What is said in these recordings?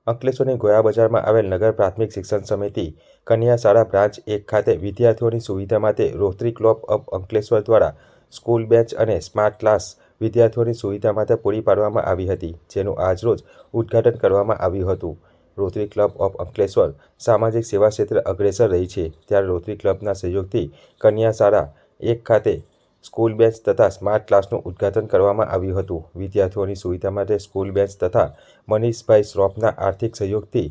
અંકલેશ્વરની ગોયા બજારમાં આવેલ નગર પ્રાથમિક શિક્ષણ સમિતિ કન્યા શાળા બ્રાન્ચ 1 ખાતે વિદ્યાર્થીઓની સુવિધા માટે રોટરી ક્લબ ઓફ અંકલેશ્વર દ્વારા સ્કૂલ બેન્ચ અને સ્માર્ટ ક્લાસ વિદ્યાર્થીઓની સુવિધા માટે પૂરી પાડવામાં આવી હતી, જેનું આજરોજ ઉદ્ઘાટન કરવામાં આવ્યું હતું. રોટરી ક્લબ ઓફ અંકલેશ્વર સામાજિક સેવા ક્ષેત્રે અગ્રેસર રહી છે, ત્યારે રોટરી ક્લબના સહયોગથી કન્યા શાળા 1 ખાતે સ્કૂલ બેન્ચ તથા સ્માર્ટ ક્લાસનું ઉદ્ઘાટન કરવામાં આવ્યું હતું. વિદ્યાર્થીઓની સુવિધા માટે સ્કૂલ બેન્ચ તથા મનીષભાઈ શ્રોફના આર્થિક સહયોગથી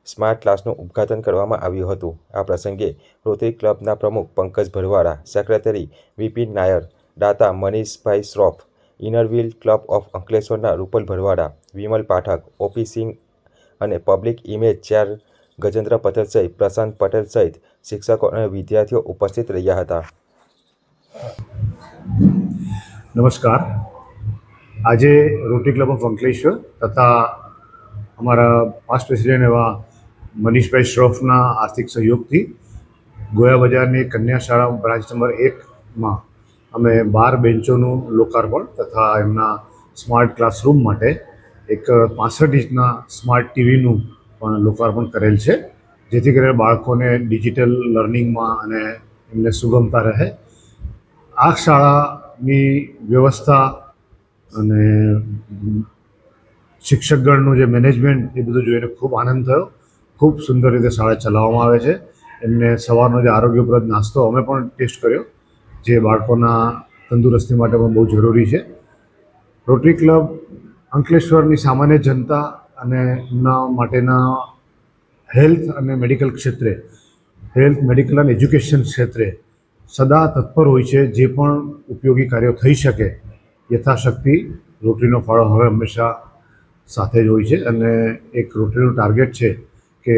સ્માર્ટ ક્લાસનું ઉદ્ઘાટન કરવામાં આવ્યું હતું. આ પ્રસંગે રોટરી ક્લબના પ્રમુખ પંકજ ભરવાડા, સેક્રેટરી વિપિન નાયર, દાતા મનીષભાઈ શ્રોફ, ઇનરવ્હીલ ક્લબ ઓફ અંકલેશ્વરના રૂપલ ભરવાડા, વિમલ પાઠક, ઓપી સિંહ અને public image chair Gajendra Patel સહિત પ્રશાંત પટેલ સહિત શિક્ષકો અને વિદ્યાર્થીઓ ઉપસ્થિત રહ્યા હતા. નમસ્કાર. આજે રોટરી ક્લબ ઓફ અંકલેશ્વર તથા અમારા પાસ્ટ પ્રેસિડેન્ટ એવા મનીષભાઈ શ્રોફના આર્થિક સહયોગથી ગોયા બજારની કન્યા શાળા બ્રાન્ચ નંબર 1માં અમે 12 બેન્ચોનું લોકાર્પણ તથા એમના સ્માર્ટ ક્લાસરૂમ માટે એક 65 ઇંચના સ્માર્ટ ટીવીનું પણ લોકાર્પણ કરેલ છે, જેથી કરીને બાળકોને ડિજિટલ લર્નિંગમાં અને એમને સુગમતા રહે. આ શાળાની વ્યવસ્થા અને શિક્ષકગણનું જે મેનેજમેન્ટ એ બધું જોઈને ખૂબ આનંદ થયો. ખૂબ સુંદર રીતે શાળા ચલાવવામાં આવે છે. એમને સવારનો જે આરોગ્યપ્રદ નાસ્તો અમે પણ ટેસ્ટ કર્યો, જે બાળકોના તંદુરસ્તી માટે પણ બહુ જરૂરી છે. રોટરી ક્લબ અંકલેશ્વરની સામાન્ય જનતા અને એમના માટેના હેલ્થ અને મેડિકલ ક્ષેત્રે, હેલ્થ, મેડિકલ અને એજ્યુકેશન ક્ષેત્રે સદા તત્પર હોય છે. જે પણ ઉપયોગી કાર્યો થઈ શકે યથાશક્તિ રોટરીનો ફાળો હવે હંમેશા સાથે જ હોય છે. અને એક રોટરીનું ટાર્ગેટ છે કે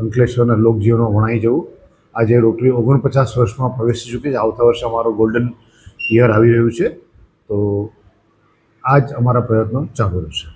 અંકલેશ્વરના લોકજીવનમાં વણાઈ જવું. આજે રોટરી 49 વર્ષમાં પ્રવેશી ચૂકી છે. આવતા વર્ષે અમારો ગોલ્ડન યર આવી રહ્યું છે, તો આ જ અમારા પ્રયત્નો ચાલુ રહેશે.